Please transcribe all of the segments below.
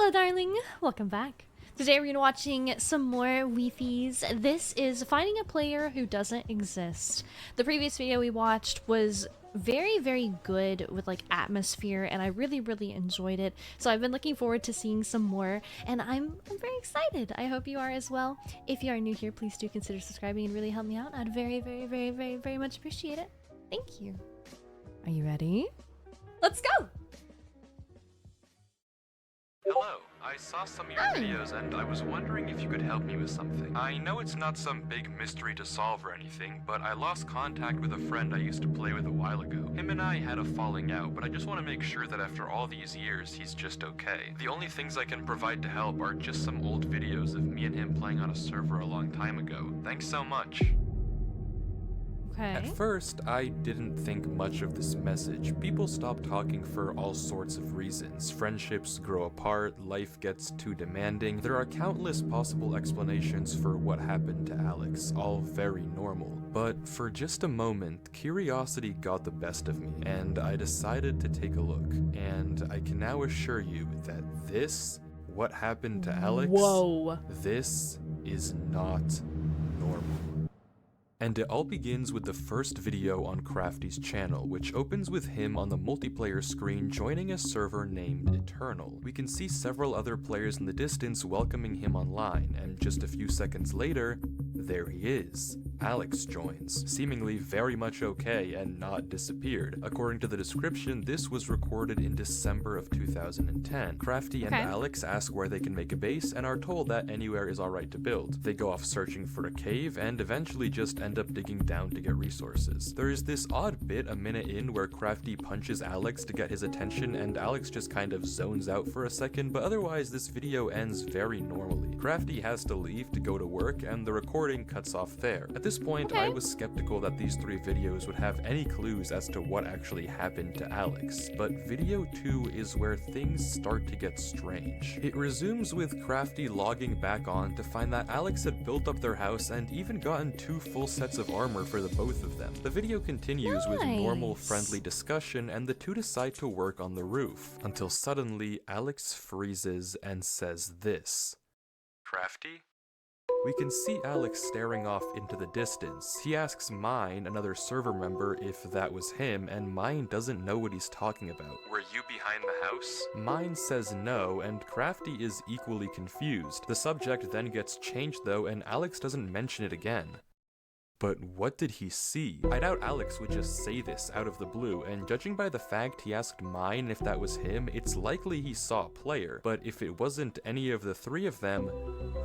Hello, darling. Welcome back. Today we're watching some more Wifies. This is finding a player who doesn't exist. The previous video we watched was very good with like atmosphere, and I really enjoyed it. So I've been looking forward to seeing some more, and I'm very excited. I hope you are as well. If you are new here, please do consider subscribing and really help me out. I'd very much appreciate it. Thank you. Are you ready? Let's go! Hello, I saw some of your videos and I was wondering if you could help me with something. I know it's not some big mystery to solve or anything, but I lost contact with a friend I used to play with a while ago. Him and I had a falling out, but I just want to make sure that after all these years, he's just okay. The only things I can provide to help are just some old videos of me and him playing on a server a long time ago. Thanks so much. At first, I didn't think much of this message. People stop talking for all sorts of reasons. Friendships grow apart, life gets too demanding. There are countless possible explanations for what happened to Alex, all very normal. But for just a moment, curiosity got the best of me, and I decided to take a look. And I can now assure you that what happened to Alex, this is not normal. And it all begins with the first video on Crafty's channel, which opens with him on the multiplayer screen joining a server named Eternal. We can see several other players in the distance welcoming him online, and just a few seconds later, there he is. Alex joins, seemingly very much okay and not disappeared. According to the description, this was recorded in December of 2010. Crafty and Alex ask where they can make a base and are told that anywhere is alright to build. They go off searching for a cave and eventually just end up digging down to get resources. There is this odd bit a minute in where Crafty punches Alex to get his attention and Alex just kind of zones out for a second, but otherwise this video ends very normally. Crafty has to leave to go to work and the recording cuts off there. At this point, I was skeptical that these three videos would have any clues as to what actually happened to Alex, but video 2 is where things start to get strange. It resumes with Crafty logging back on to find that Alex had built up their house and even gotten 2 full sets of armor for the both of them. The video continues with normal friendly discussion and the two decide to work on the roof, until suddenly Alex freezes and says this. Crafty? We can see Alex staring off into the distance. He asks Mine, another server member, if that was him, and Mine doesn't know what he's talking about. Were you behind the house? Mine says no, and Crafty is equally confused. The subject then gets changed though, and Alex doesn't mention it again. But what did he see? I doubt Alex would just say this out of the blue, and judging by the fact he asked Mine if that was him, it's likely he saw a player. But if it wasn't any of the three of them,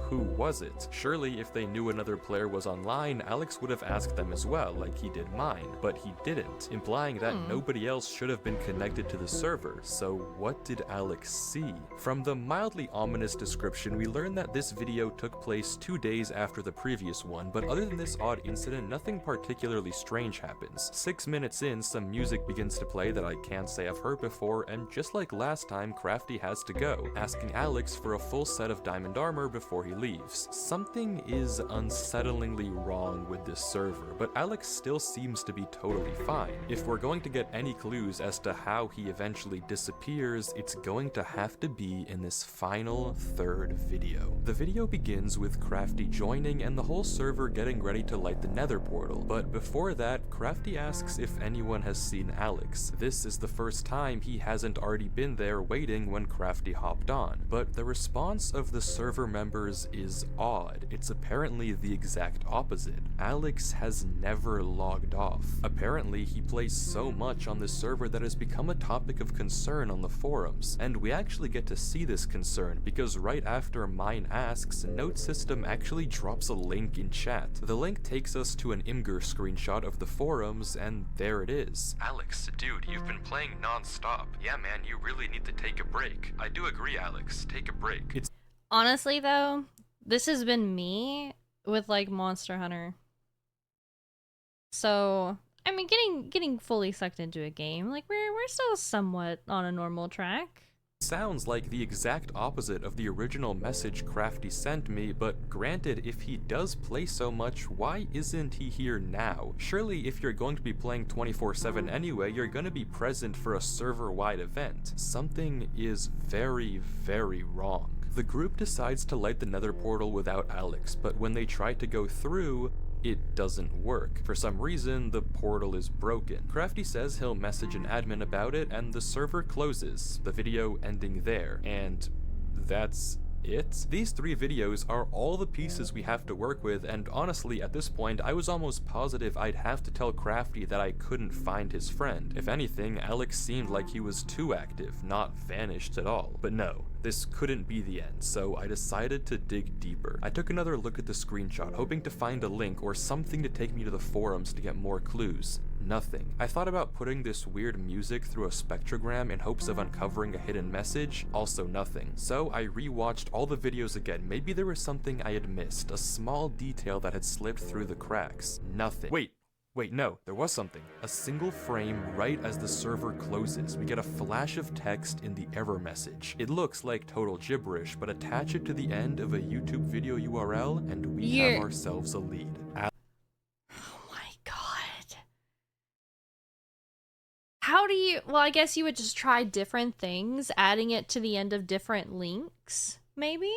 who was it? Surely if they knew another player was online, Alex would have asked them as well, like he did Mine, but he didn't, implying that nobody else should have been connected to the server. So what did Alex see? From the mildly ominous description, we learn that this video took place 2 days after the previous one, but other than this odd incident, nothing particularly strange happens. 6 minutes in, some music begins to play that I can't say I've heard before, and just like last time, Crafty has to go, asking Alex for a full set of diamond armor before he leaves. Something is unsettlingly wrong with this server, but Alex still seems to be totally fine. If we're going to get any clues as to how he eventually disappears, it's going to have to be in this final third video. The video begins with Crafty joining and the whole server getting ready to light the nether portal, but before that, Crafty asks if anyone has seen Alex. This is the first time he hasn't already been there waiting when Crafty hopped on, but the response of the server members is odd. It's apparently the exact opposite. Alex has never logged off. Apparently, he plays so much on this server that has become a topic of concern on the forums, and we actually get to see this concern because right after Mine asks, Note System actually drops a link in chat. The link takes us to an Imgur screenshot of the forums, and there it is. Alex, dude, you've been playing non-stop. Yeah man, you really need to take a break. I do agree, Alex, take a break. Honestly though, this has been me with like Monster Hunter. So, I mean, getting fully sucked into a game, like we're still somewhat on a normal track. Sounds like the exact opposite of the original message Crafty sent me, but granted, if he does play so much, why isn't he here now? Surely if you're going to be playing 24/7 anyway, you're gonna be present for a server-wide event. Something is very, very wrong. The group decides to light the nether portal without Alex, but when they try to go through, it doesn't work. For some reason, the portal is broken. Crafty says he'll message an admin about it, and the server closes, the video ending there. And that's it? These 3 videos are all the pieces we have to work with, and honestly, at this point, I was almost positive I'd have to tell Crafty that I couldn't find his friend. If anything, Alex seemed like he was too active, not vanished at all. But no, this couldn't be the end, so I decided to dig deeper. I took another look at the screenshot, hoping to find a link or something to take me to the forums to get more clues. Nothing. I thought about putting this weird music through a spectrogram in hopes of uncovering a hidden message, also nothing. So I rewatched all the videos again. Maybe there was something I had missed, a small detail that had slipped through the cracks. Nothing. Wait, no, there was something. A single frame right as the server closes. We get a flash of text in the error message. It looks like total gibberish, but attach it to the end of a YouTube video URL and we have ourselves a lead. How do you, well, I guess you would just try different things, adding it to the end of different links, maybe?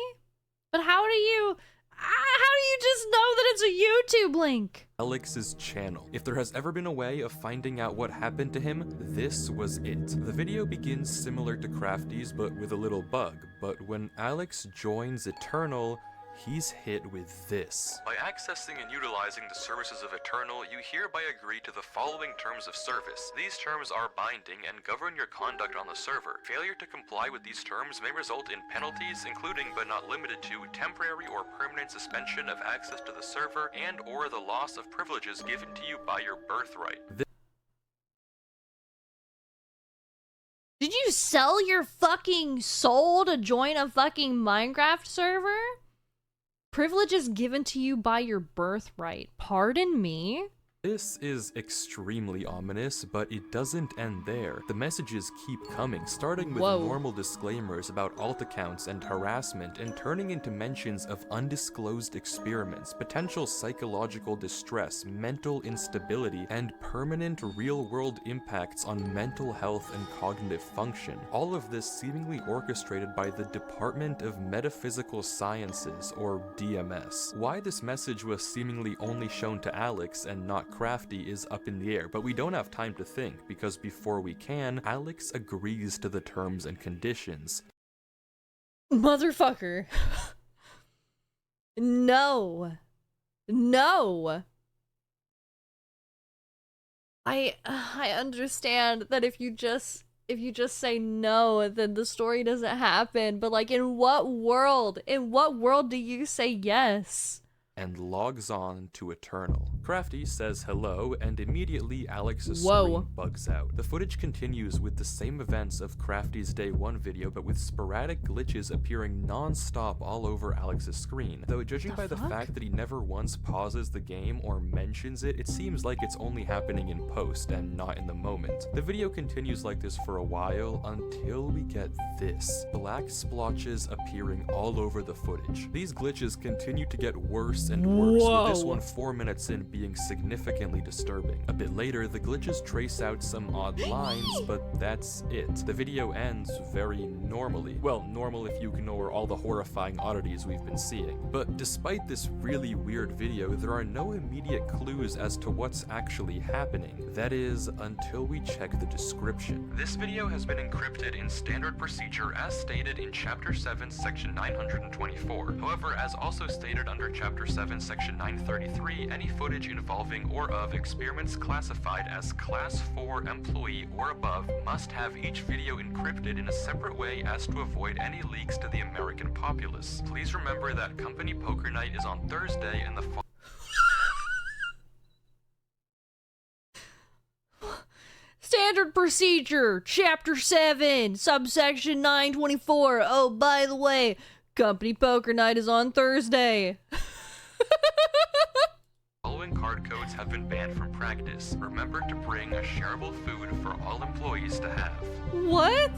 But how do you just know that it's a YouTube link? Alex's channel. If there has ever been a way of finding out what happened to him, this was it. The video begins similar to Crafty's, but with a little bug. But when Alex joins Eternal, he's hit with this. By accessing and utilizing the services of Eternal, you hereby agree to the following terms of service. These terms are binding and govern your conduct on the server. Failure to comply with these terms may result in penalties, including but not limited to temporary or permanent suspension of access to the server and or the loss of privileges given to you by your birthright. Did you sell your fucking soul to join a fucking Minecraft server? Privileges given to you by your birthright. Pardon me? This is extremely ominous, but it doesn't end there. The messages keep coming, starting with normal disclaimers about alt accounts and harassment, and turning into mentions of undisclosed experiments, potential psychological distress, mental instability, and permanent real-world impacts on mental health and cognitive function. All of this seemingly orchestrated by the Department of Metaphysical Sciences, or DMS. Why this message was seemingly only shown to Alex and not Crafty is up in the air, but we don't have time to think, because before we can, Alex agrees to the terms and conditions. Motherfucker. No. No. I understand that if you just say no, then the story doesn't happen, but like in what world do you say yes? And logs on to Eternal. Crafty says hello, and immediately Alex's screen bugs out. The footage continues with the same events of Crafty's Day 1 video, but with sporadic glitches appearing non-stop all over Alex's screen. Though judging by the fact that he never once pauses the game or mentions it, it seems like it's only happening in post and not in the moment. The video continues like this for a while until we get this. Black splotches appearing all over the footage. These glitches continue to get worse and worse, with this one 4 minutes in being significantly disturbing. A bit later, the glitches trace out some odd lines, but that's it. The video ends very normally. Well, normal if you ignore all the horrifying oddities we've been seeing. But despite this really weird video, there are no immediate clues as to what's actually happening. That is, until we check the description. This video has been encrypted in standard procedure as stated in Chapter 7, Section 924. However, as also stated under Chapter 7, Section 933, any footage involving or of experiments classified as Class 4 employee or above must have each video encrypted in a separate way as to avoid any leaks to the American populace. Please remember that company poker night is on Thursday and the Standard procedure, Chapter 7, subsection 924. Oh, by the way, company poker night is on Thursday. following card code codes have been banned from practice. Remember to bring a shareable food for all employees to have. What?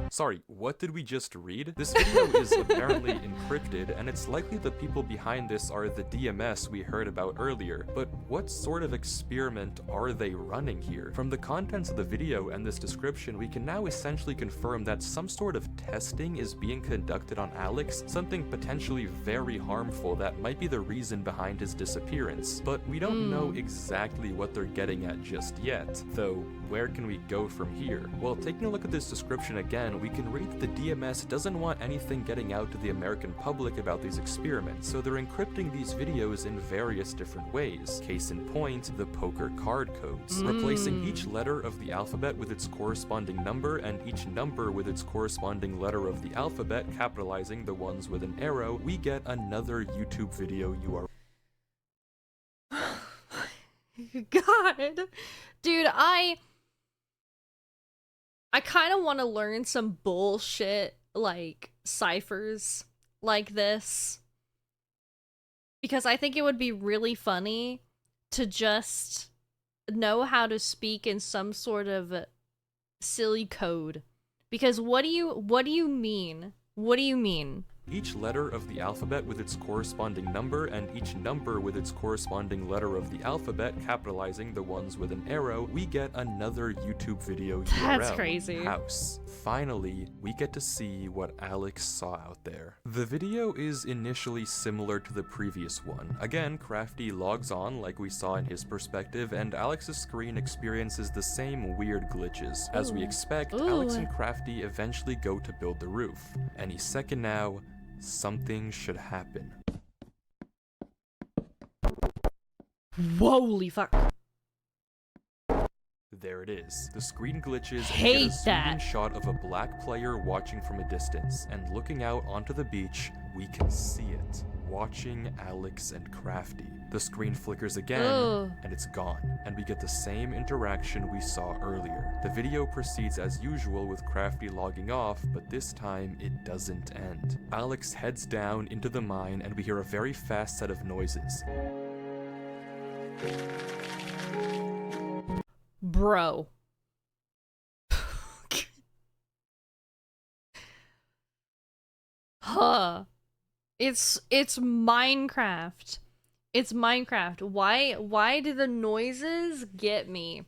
Sorry, what did we just read? This video is apparently encrypted, and it's likely the people behind this are the DMS we heard about earlier. But what sort of experiment are they running here? From the contents of the video and this description, we can now essentially confirm that some sort of testing is being conducted on Alex, something potentially very harmful that might be the reason behind his disappearance. But we don't know exactly what they're getting at just yet. Though, where can we go from here? Well, taking a look at this description again, we can read that the DMS doesn't want anything getting out to the American public about these experiments, so they're encrypting these videos in various different ways. Case in point, the poker card codes. Replacing each letter of the alphabet with its corresponding number and each number with its corresponding letter of the alphabet, capitalizing the ones with an arrow, we get another YouTube video URL. God. Dude, I kind of want to learn some bullshit, like, ciphers like this. Because I think it would be really funny to just know how to speak in some sort of silly code. Because what do you mean? What do you mean? Each letter of the alphabet with its corresponding number and each number with its corresponding letter of the alphabet, capitalizing the ones with an arrow, we get another YouTube video URL. That's crazy. House. Finally, we get to see what Alex saw out there. The video is initially similar to the previous one. Again, Crafty logs on like we saw in his perspective, and Alex's screen experiences the same weird glitches. As we expect, Alex and Crafty eventually go to build the roof. Any second now, something should happen. Holy fuck. There it is. The screen glitches Hate and get a zoom-in that. shot of a black player watching from a distance, and looking out onto the beach, we can see it, watching Alex and Crafty. The screen flickers again, and it's gone, and we get the same interaction we saw earlier. The video proceeds as usual with Crafty logging off, but this time it doesn't end. Alex heads down into the mine, and we hear a very fast set of noises. Bro. Huh. It's Minecraft. It's Minecraft. Why do the noises get me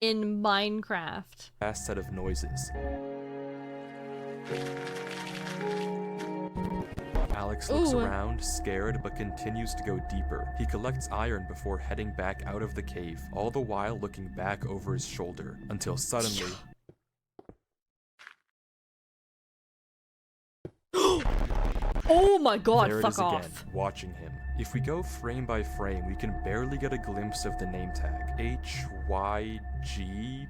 in Minecraft? Fast set of noises. Alex looks around, scared, but continues to go deeper. He collects iron before heading back out of the cave, all the while looking back over his shoulder, until suddenly... Oh my god, there it fuck is off. again, watching him. If we go frame by frame, we can barely get a glimpse of the name tag. HYG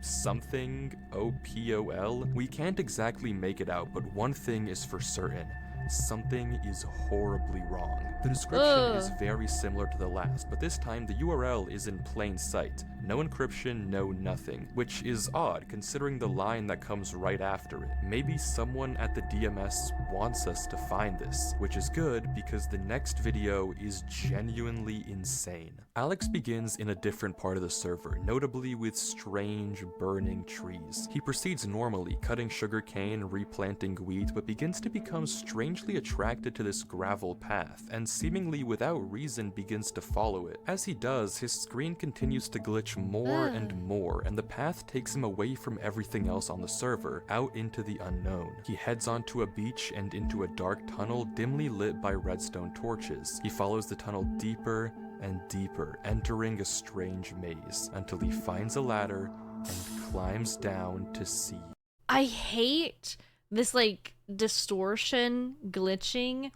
something OPOL. We can't exactly make it out, but one thing is for certain. Something is horribly wrong. The description is very similar to the last, but this time the URL is in plain sight. No encryption, no nothing, which is odd considering the line that comes right after it. Maybe someone at the DMS wants us to find this, which is good because the next video is genuinely insane. Alex begins in a different part of the server, notably with strange burning trees. He proceeds normally, cutting sugarcane, replanting wheat, but begins to become strangely attracted to this gravel path, and seemingly without reason begins to follow it. As he does, his screen continues to glitch more and more, and the path takes him away from everything else on the server, out into the unknown. He heads onto a beach and into a dark tunnel dimly lit by redstone torches. He follows the tunnel deeper and deeper, entering a strange maze, until he finds a ladder and climbs down to see. I hate this, like, distortion glitching,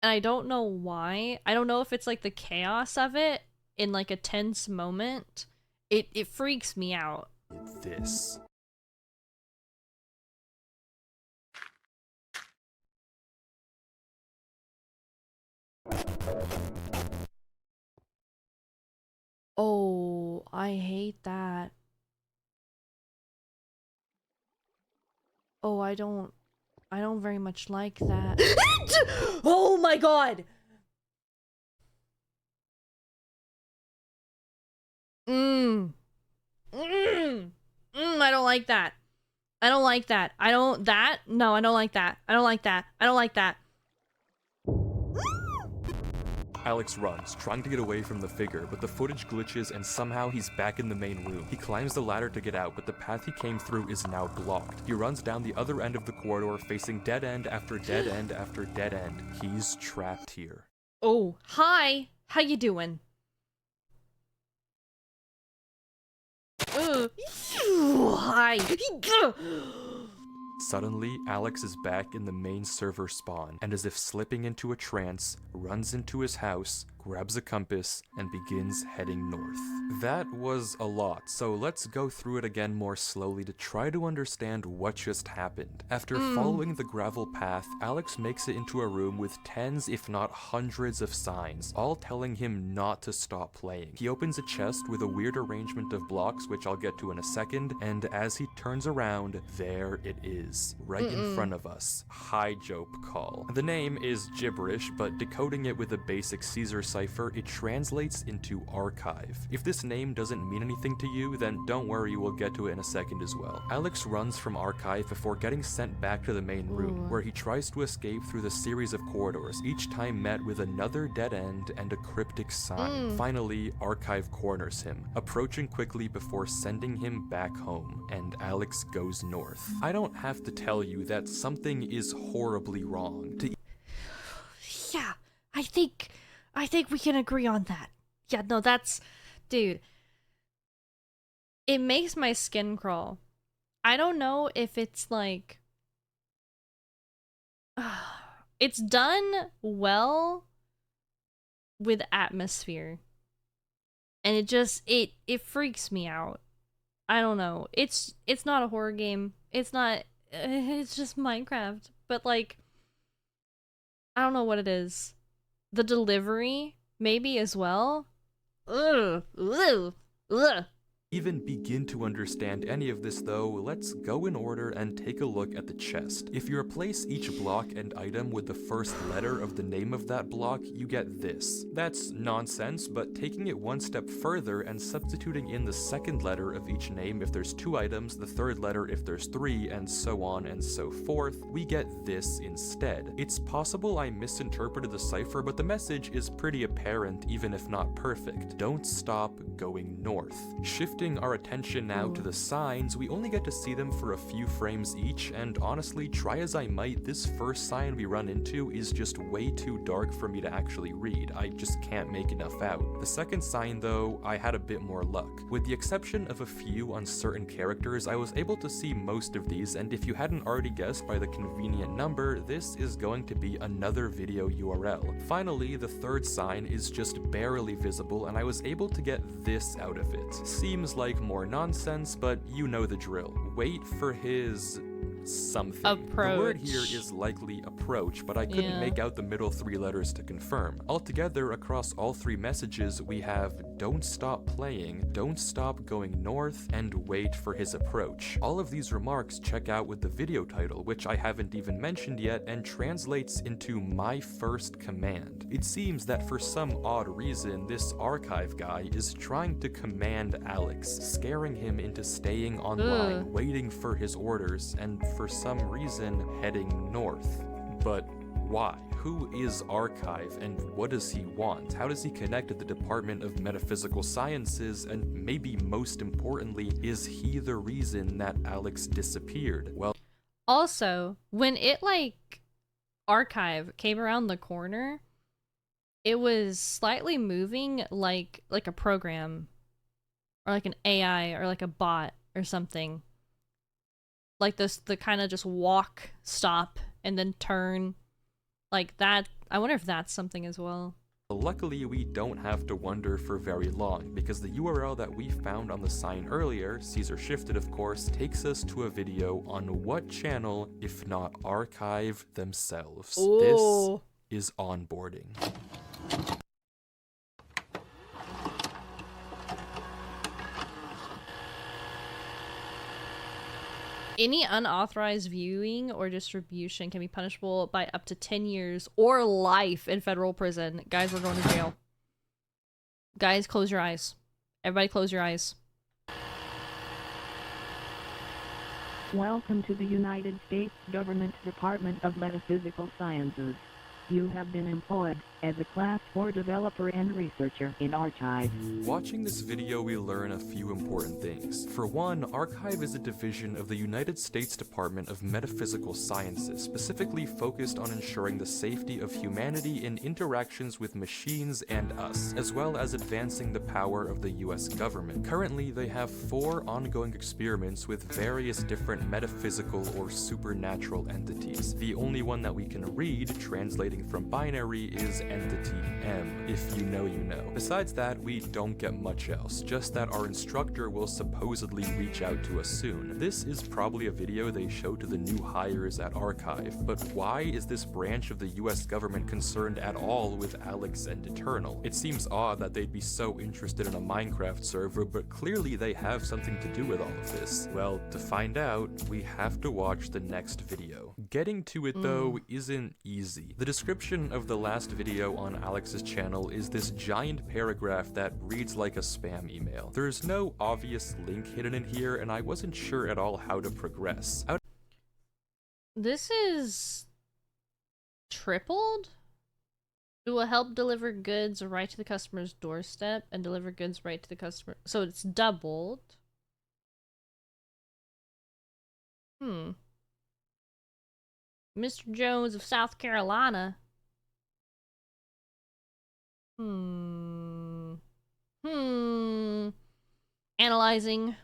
and I don't know why. I don't know if it's, like, the chaos of it in, like, a tense moment. It freaks me out. This. Oh, I hate that. Oh, I don't very much like that. Oh my god! Mmm. Mmm. I don't like that. I don't like that. I don't that. No, I don't like that. I don't like that. I don't like that. Alex runs, trying to get away from the figure, but the footage glitches and somehow he's back in the main room. He climbs the ladder to get out, but the path he came through is now blocked. He runs down the other end of the corridor, facing dead end after dead end after dead end. He's trapped here. Oh, hi. How you doing? Hi. Suddenly, Alex is back in the main server spawn, and as if slipping into a trance, runs into his house, grabs a compass, and begins heading north. That was a lot, so let's go through it again more slowly to try to understand what just happened. After following the gravel path, Alex makes it into a room with tens if not hundreds of signs, all telling him not to stop playing. He opens a chest with a weird arrangement of blocks, which I'll get to in a second, and as he turns around, there it is, right in front of us. High Jope call. The name is gibberish, but decoding it with a basic Caesar cipher, it translates into archive. If this name doesn't mean anything to you, then don't worry, we'll get to it in a second as well. Alex runs from archive before getting sent back to the main room, where he tries to escape through the series of corridors, each time met with another dead end and a cryptic sign. Finally, archive corners him, approaching quickly before sending him back home, and Alex goes north. I don't have to tell you that something is horribly wrong. Yeah, I think we can agree on that. Yeah, no, that's... Dude. It makes my skin crawl. I don't know if it's like... it's done well with atmosphere. And it just... It freaks me out. I don't know. It's not a horror game. It's not... It's just Minecraft. But like... I don't know what it is. The delivery, maybe as well. Ugh. Ugh. Ugh. Even begin to understand any of this though, let's go in order and take a look at the chest. If you replace each block and item with the first letter of the name of that block, you get this. That's nonsense, but taking it one step further and substituting in the second letter of each name if there's 2 items, the third letter if there's 3, and so on and so forth, we get this instead. It's possible I misinterpreted the cipher, but the message is pretty apparent even if not perfect. Don't stop going north. Shifting our attention now to the signs, we only get to see them for a few frames each, and honestly, try as I might, this first sign we run into is just way too dark for me to actually read. I just can't make enough out. The second sign though, I had a bit more luck. With the exception of a few uncertain characters, I was able to see most of these, and if you hadn't already guessed by the convenient number, this is going to be another video URL. Finally, the third sign is just barely visible, and I was able to get this out of it. Seems like more nonsense, but you know the drill. Wait for his... something. Approach. The word here is likely approach, but I couldn't make out the middle 3 letters to confirm. Altogether, across all 3 messages, we have don't stop playing, don't stop going north, and wait for his approach. All of these remarks check out with the video title, which I haven't even mentioned yet, and translates into my first command. It seems that for some odd reason, this archive guy is trying to command Alex, scaring him into staying online, waiting for his orders, and for some reason heading north. But why? Who is Archive and what does he want? How does he connect to the Department of Metaphysical Sciences? And maybe most importantly, is he the reason that Alex disappeared? Well, also, when it like Archive came around the corner, it was slightly moving like a program or like an AI or like a bot or something. Like the kind of just walk, stop, and then turn. Like that. I wonder if that's something as well. luckily we don't have to wonder for very long, because the URL that we found on the sign earlier, Caesar shifted of course, takes us to a video on what channel, if not Archive themselves. Ooh. This is onboarding. Any unauthorized viewing or distribution can be punishable by up to 10 years or life in federal prison. Guys, we're going to jail. Guys, close your eyes. Everybody close your eyes. Welcome to the United States Government Department of Metaphysical Sciences. You have been employed as a Class 4 developer and researcher in Archive. Watching this video, we learn a few important things. For one, Archive is a division of the United States Department of Metaphysical Sciences, specifically focused on ensuring the safety of humanity in interactions with machines and us, as well as advancing the power of the US government. Currently, they have 4 ongoing experiments with various different metaphysical or supernatural entities. The only one that we can read, translating from binary, is Entity M. If you know, you know. Besides that, we don't get much else, just that our instructor will supposedly reach out to us soon. This is probably a video they show to the new hires at Archive, but why is this branch of the US government concerned at all with Alex and Eternal? It seems odd that they'd be so interested in a Minecraft server, but clearly they have something to do with all of this. Well, to find out, we have to watch the next video. Getting to it though isn't easy. The description of the last video on Alex's channel is this giant paragraph that reads like a spam email. There's no obvious link hidden in here, and I wasn't sure at all how to progress. This is tripled? It will help deliver goods right to the customer's doorstep and deliver goods right to the customer. So it's doubled. Mr. Jones of South Carolina. Analyzing.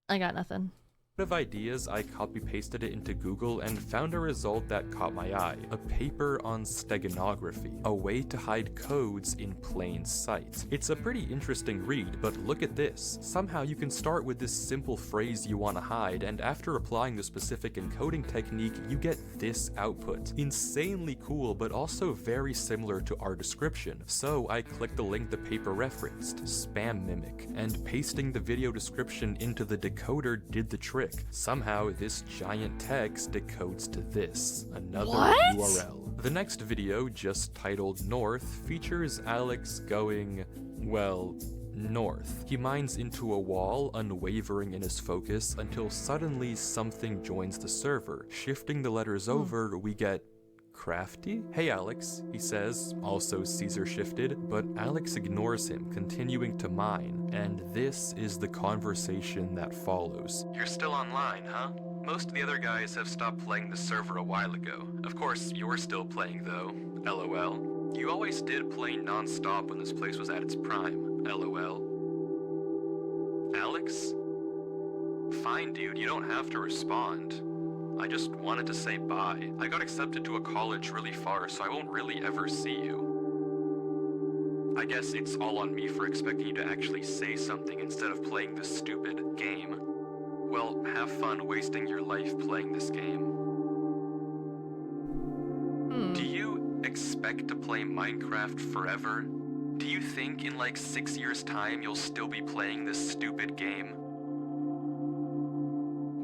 I got nothing. Of ideas, I copy-pasted it into Google and found a result that caught my eye. A paper on steganography, a way to hide codes in plain sight. It's a pretty interesting read, but look at this. Somehow you can start with this simple phrase you want to hide, and after applying the specific encoding technique, you get this output. Insanely cool, but also very similar to our description. So I clicked the link the paper referenced, Spam Mimic, and pasting the video description into the decoder did the trick. Somehow, this giant text decodes to this, another URL. The next video, just titled North, features Alex going, well, north. He mines into a wall, unwavering in his focus, until suddenly something joins the server. Shifting the letters over, we get Crafty? Hey Alex, he says, also Caesar shifted, but Alex ignores him, continuing to mine, and this is the conversation that follows. You're still online, huh? Most of the other guys have stopped playing the server a while ago. Of course, you're still playing though. LOL. You always did play non-stop when this place was at its prime. LOL. Alex? Fine, dude, you don't have to respond. I just wanted to say bye. I got accepted to a college really far, so I won't really ever see you. I guess it's all on me for expecting you to actually say something instead of playing this stupid game. Well, have fun wasting your life playing this game. Do you expect to play Minecraft forever? Do you think in like 6 years' time you'll still be playing this stupid game?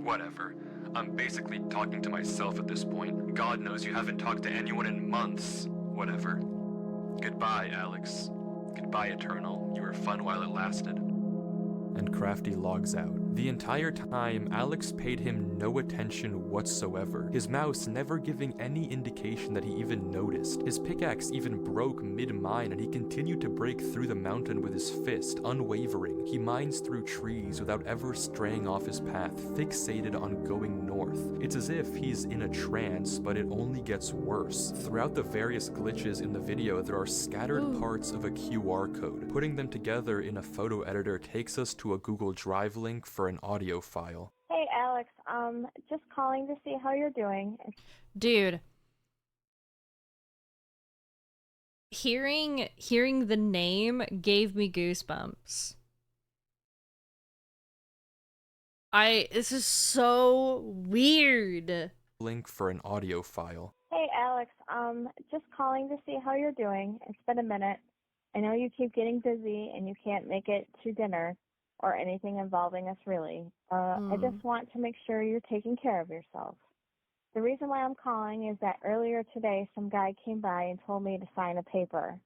Whatever. I'm basically talking to myself at this point. God knows you haven't talked to anyone in months. Whatever. Goodbye, Alex. Goodbye, Eternal. You were fun while it lasted. And Crafty logs out. The entire time, Alex paid him no attention whatsoever, his mouse never giving any indication that he even noticed. His pickaxe even broke mid-mine, and he continued to break through the mountain with his fist, unwavering. He mines through trees without ever straying off his path, fixated on going north. It's as if he's in a trance, but it only gets worse. Throughout the various glitches in the video, there are scattered parts of a QR code. Putting them together in a photo editor takes us to a Google Drive link for an audio file. Hey Alex, just calling to see how you're doing. Dude. Hearing the name gave me goosebumps. This is so weird. Link for an audio file. Hey Alex, just calling to see how you're doing. It's been a minute. I know you keep getting busy and you can't make it to dinner or anything involving us really. I just want to make sure you're taking care of yourself. The reason why I'm calling is that earlier today some guy came by and told me to sign a paper.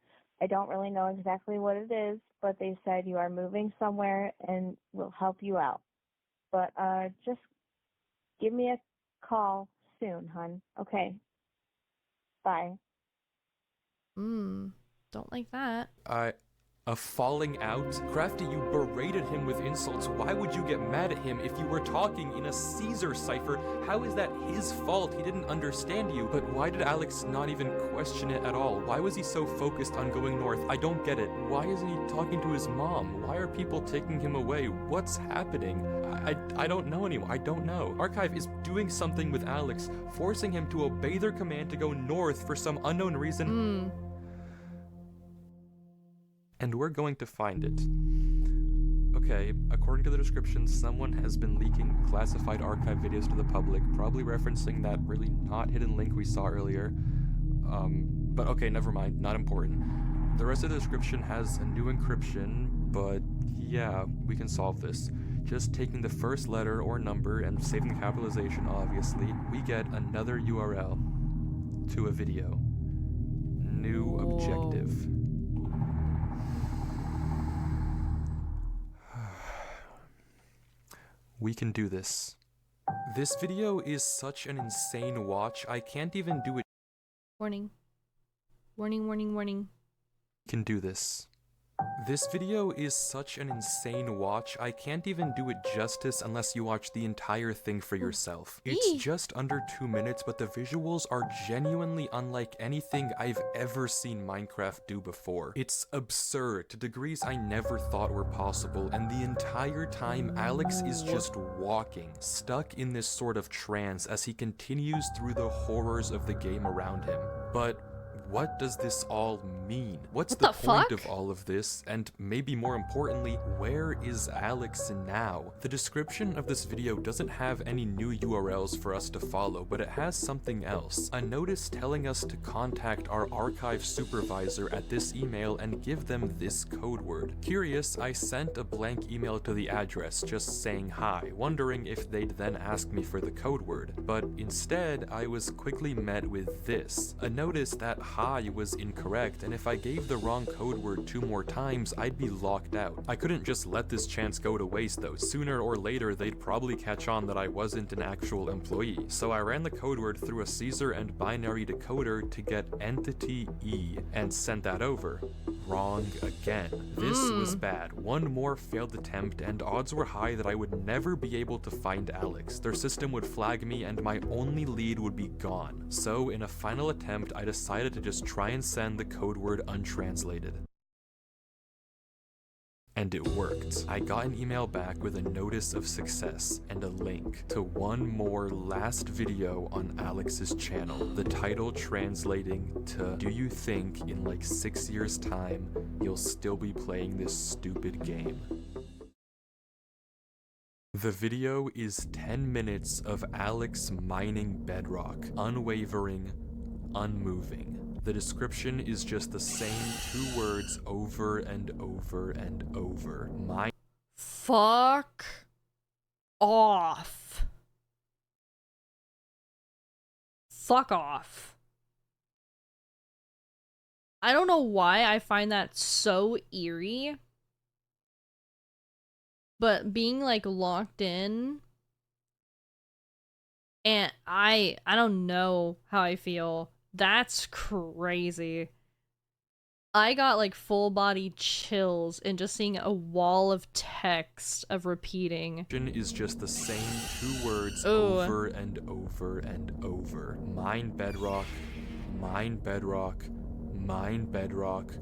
I don't really know exactly what it is, but they said you are moving somewhere and will help you out. But just give me a call soon, hun. Okay. Bye. Don't like that. A falling out? Crafty, you berated him with insults. Why would you get mad at him if you were talking in a Caesar cipher? How is that his fault? He didn't understand you. But why did Alex not even question it at all? Why was he so focused on going north? I don't get it. Why isn't he talking to his mom? Why are people taking him away? What's happening? I don't know anymore. I don't know. Archive is doing something with Alex, forcing him to obey their command to go north for some unknown reason. And we're going to find it. Okay, according to the description, someone has been leaking classified archive videos to the public, probably referencing that really not hidden link we saw earlier. But okay, never mind, not important. The rest of the description has a new encryption, but yeah, we can solve this. Just taking the first letter or number and saving the capitalization, obviously, we get another URL to a video. New objective. We can do this. This video is such an insane watch, I can't even do it. Warning. Warning, warning, warning. We can do this. This video is such an insane watch, I can't even do it justice unless you watch the entire thing for yourself. It's just under 2 minutes, but the visuals are genuinely unlike anything I've ever seen Minecraft do before. It's absurd to degrees I never thought were possible, and the entire time Alex is just walking, stuck in this sort of trance as he continues through the horrors of the game around him. But what does this all mean? What's the point of all of this? And maybe more importantly, where is Alex now? The description of this video doesn't have any new URLs for us to follow, but it has something else. A notice telling us to contact our archive supervisor at this email and give them this code word. Curious, I sent a blank email to the address just saying hi, wondering if they'd then ask me for the code word. But instead, I was quickly met with this. A notice that hi was incorrect, and if I gave the wrong code word 2 more times, I'd be locked out. I couldn't just let this chance go to waste though. Sooner or later, they'd probably catch on that I wasn't an actual employee. So I ran the code word through a Caesar and binary decoder to get entity E and sent that over. Wrong again. This was bad. One more failed attempt, and odds were high that I would never be able to find Alex. Their system would flag me, and my only lead would be gone. So in a final attempt, I decided to just try and send the code word untranslated. And it worked. I got an email back with a notice of success and a link to one more last video on Alex's channel. The title translating to, "Do you think in like 6 years' time you'll still be playing this stupid game?" The video is 10 minutes of Alex mining bedrock, unwavering, unmoving. The description is just the same 2 words over and over and over. Fuck off. Fuck off. I don't know why I find that so eerie, but being like locked in, and I don't know how I feel. That's crazy. I got like full body chills in just seeing a wall of text of repeating. Is just the same 2 words over and over and over. Mine bedrock, mine bedrock, mine bedrock.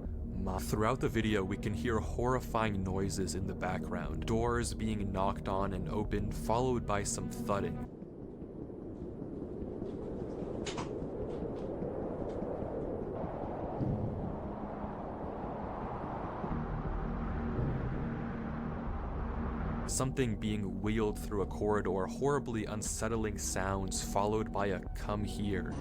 Throughout the video, we can hear horrifying noises in the background. Doors being knocked on and opened, followed by some thudding. Something being wheeled through a corridor, horribly unsettling sounds followed by a "come here."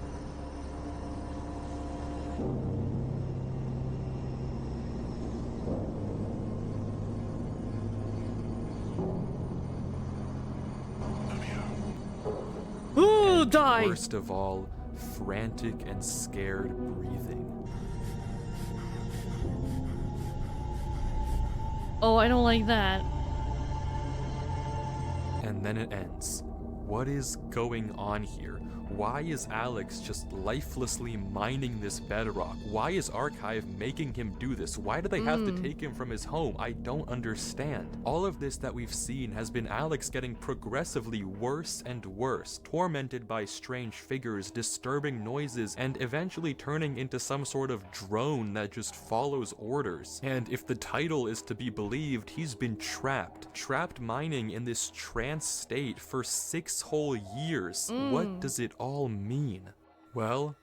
Ooh, die! Worst of all, frantic and scared breathing. Oh, I don't like that. And then it ends. What is going on here? Why is Alex just lifelessly mining this bedrock? Why is Archive making him do this? Why do they have to take him from his home? I don't understand. All of this that we've seen has been Alex getting progressively worse and worse, tormented by strange figures, disturbing noises, and eventually turning into some sort of drone that just follows orders. And if the title is to be believed, he's been trapped mining in this trance state for 6 whole years. What does it all mean? Well,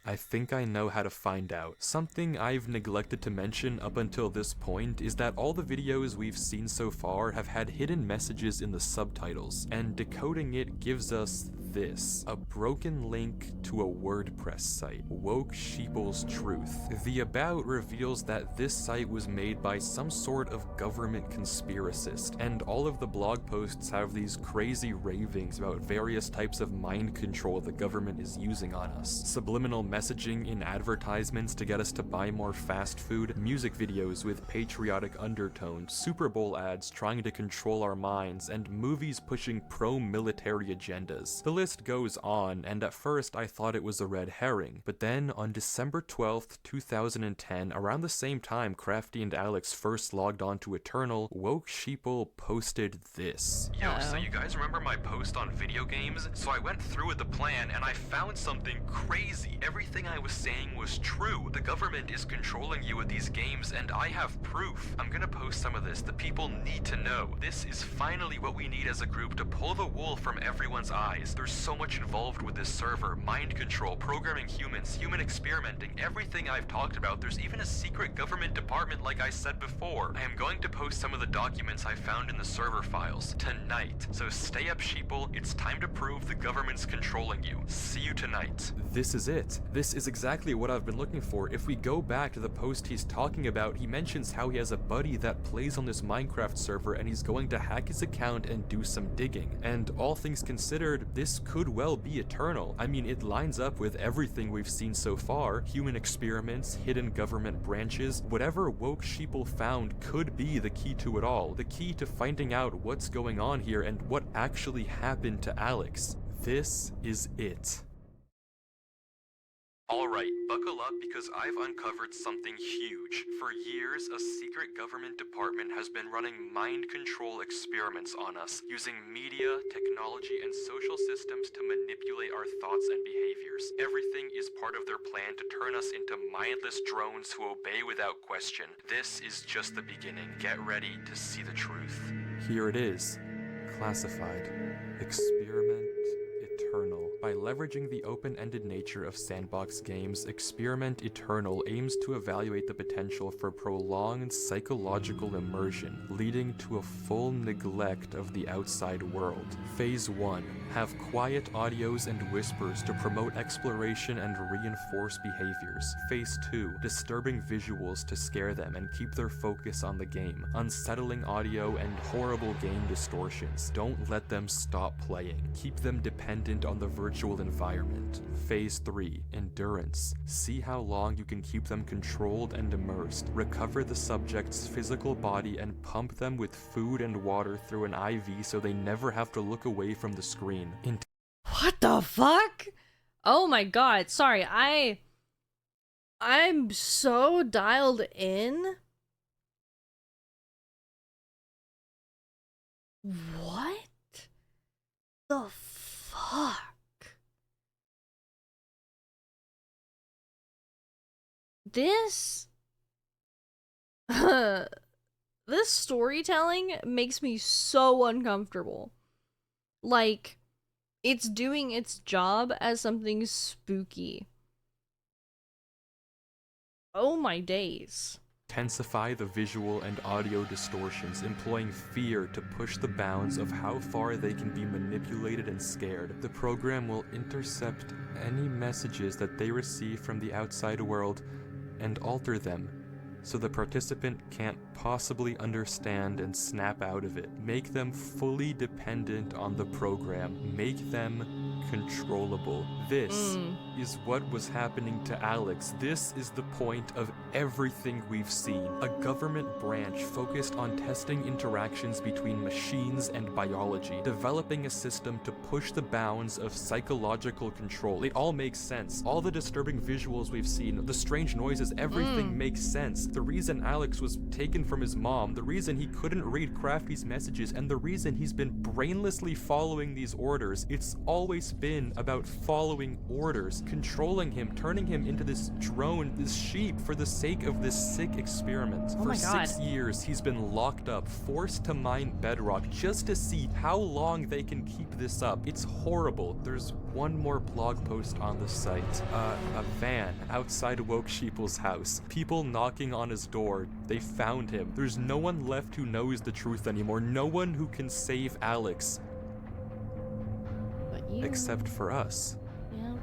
I think I know how to find out. Something I've neglected to mention up until this point is that all the videos we've seen so far have had hidden messages in the subtitles, and decoding it gives us this: a broken link to a WordPress site, Woke Sheeple's Truth. The About reveals that this site was made by some sort of government conspiracist, and all of the blog posts have these crazy ravings about various types of mind control the government is using on us. Subliminal messaging in advertisements to get us to buy more fast food, music videos with patriotic undertones, Super Bowl ads trying to control our minds, and movies pushing pro-military agendas. The list goes on, and at first I thought it was a red herring, but then on December 12th, 2010, around the same time Crafty and Alex first logged on to Eternal, Woke Sheeple posted this. Yo, so you guys remember my post on video games? So I went through with the plan and I found something crazy. Everything I was saying was true. The government is controlling you with these games and I have proof. I'm gonna post some of this. The people need to know. This is finally what we need as a group to pull the wool from everyone's eyes. There's so much involved with this server. Mind control, programming humans, human experimenting, everything I've talked about. There's even a secret government department like I said before. I am going to post some of the documents I found in the server files tonight. So stay up, Sheeple. It's time to prove the government's controlling you. See you tonight. This is it. This is exactly what I've been looking for. If we go back to the post he's talking about, he mentions how he has a buddy that plays on this Minecraft server and he's going to hack his account and do some digging. And all things considered, this could well be Eternal. I mean, it lines up with everything we've seen so far. Human experiments, hidden government branches, whatever Woke Sheeple found could be the key to it all. The key to finding out what's going on here and what actually happened to Alex. This is it. Alright, buckle up because I've uncovered something huge. For years, a secret government department has been running mind control experiments on us, using media, technology, and social systems to manipulate our thoughts and behaviors. Everything is part of their plan to turn us into mindless drones who obey without question. This is just the beginning. Get ready to see the truth. Here it is. Classified. Experiment Eternal. By leveraging the open-ended nature of sandbox games, Experiment Eternal aims to evaluate the potential for prolonged psychological immersion, leading to a full neglect of the outside world. Phase 1. Have quiet audios and whispers to promote exploration and reinforce behaviors. Phase 2. Disturbing visuals to scare them and keep their focus on the game. Unsettling audio and horrible game distortions. Don't let them stop playing. Keep them dependent on the virtual environment. Phase 3. Endurance. See how long you can keep them controlled and immersed. Recover the subject's physical body and pump them with food and water through an IV so they never have to look away from the screen. What the fuck? Oh my god, sorry, I'm so dialed in. What the fuck? This this storytelling makes me so uncomfortable. Like, it's doing its job as something spooky. Oh my days. Intensify the visual and audio distortions, employing fear to push the bounds of how far they can be manipulated and scared. The program will intercept any messages that they receive from the outside world and alter them, so the participant can't possibly understand and snap out of it. Make them fully dependent on the program. Make them controllable. This is what was happening to Alex. This is the point of everything we've seen. A government branch focused on testing interactions between machines and biology, developing a system to push the bounds of psychological control. It all makes sense. All the disturbing visuals we've seen, the strange noises, everything makes sense. The reason Alex was taken from his mom, the reason he couldn't read Crafty's messages, and the reason he's been brainlessly following these orders, it's always been about following orders, controlling him, turning him into this drone, this sheep, for the sake of this sick experiment. Oh for my God. 6 years, he's been locked up, forced to mine bedrock, just to see how long they can keep this up. It's horrible. There's one more blog post on the site. A van outside Woke Sheeple's house. People knocking on his door. They found him. There's no one left who knows the truth anymore. No one who can save Alex. But you... Except for us. Yeah.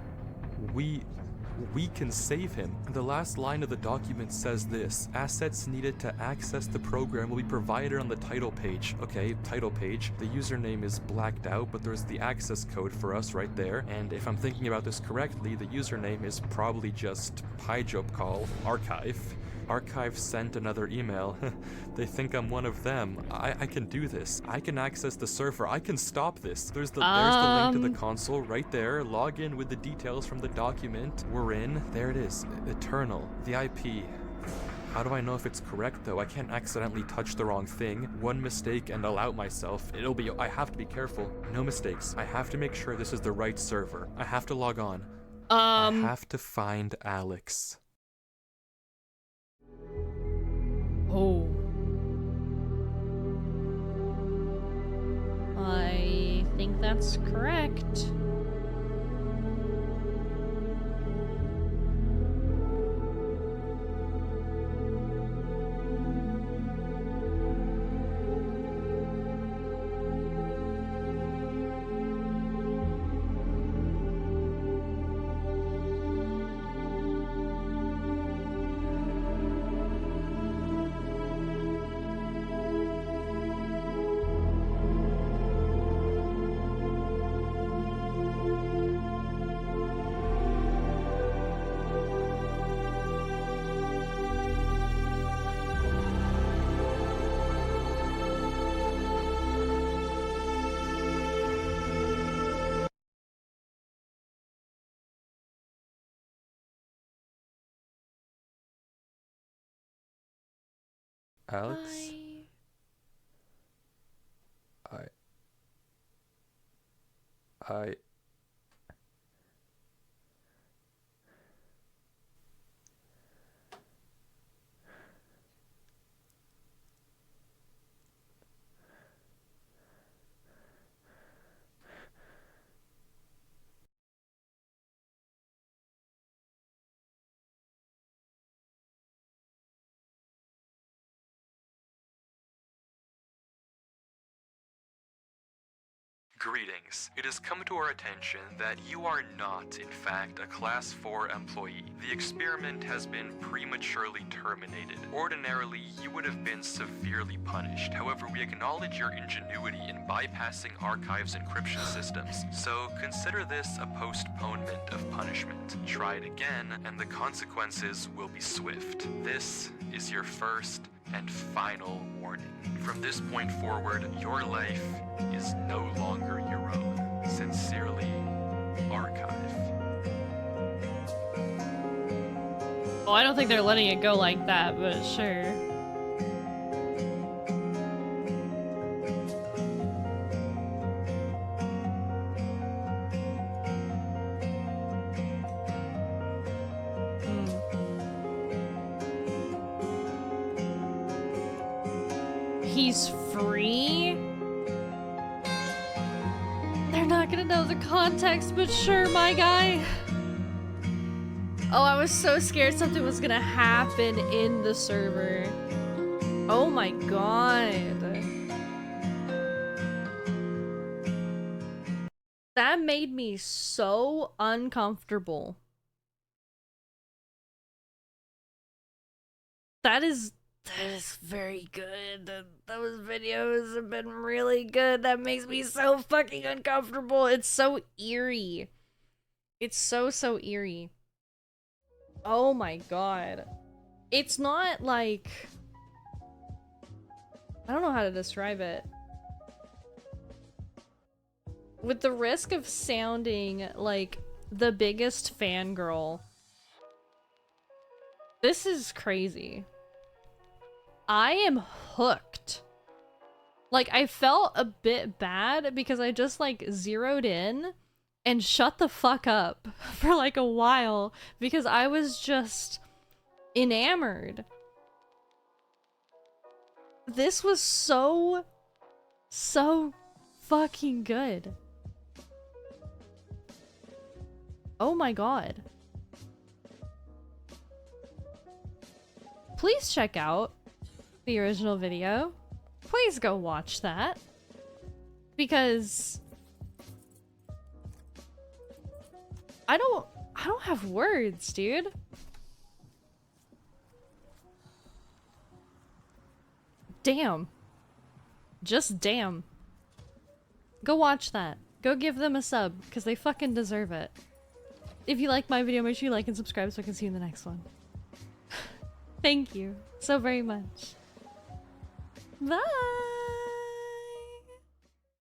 We can save him. The last line of the document says this: assets needed to access the program will be provided on the title page. Okay, title page. The username is blacked out, but there's the access code for us right there. And if I'm thinking about this correctly, the username is probably just pijobcall archive. Archive sent another email. They think I'm one of them. I can do this. I can access the server. I can stop this. There's the link to the console right there. Log in with the details from the document. We're in. There it is. Eternal. The IP. How do I know if it's correct though? I can't accidentally touch the wrong thing. One mistake and I'll out myself. I have to be careful. No mistakes. I have to make sure this is the right server. I have to log on. I have to find Alex. Oh. I think that's correct. Alex? I... Greetings. It has come to our attention that you are not, in fact, a Class 4 employee. The experiment has been prematurely terminated. Ordinarily, you would have been severely punished. However, we acknowledge your ingenuity in bypassing Archive's encryption systems. So consider this a postponement of punishment. Try it again, and the consequences will be swift. This is your first and final warning. From this point forward, your life is no longer your own. Sincerely, Archive. Oh, I don't think they're letting it go like that, but sure. He's free? They're not gonna know the context, but sure, my guy. Oh, I was so scared something was gonna happen in the server. Oh my god. That made me so uncomfortable. That is very good. Those videos have been really good. That makes me so fucking uncomfortable. It's so eerie. It's so eerie. Oh my god. It's not like... I don't know how to describe it. With the risk of sounding like the biggest fangirl, this is crazy. I am hooked. Like, I felt a bit bad because I just like zeroed in and shut the fuck up for like a while because I was just enamored. This was so fucking good. Oh my god. Please check out the original video. Please go watch that. Because I don't have words, dude. Damn. Just damn. Go watch that. Go give them a sub, because they fucking deserve it. If you like my video, make sure you like and subscribe so I can see you in the next one. Thank you so very much. Bye!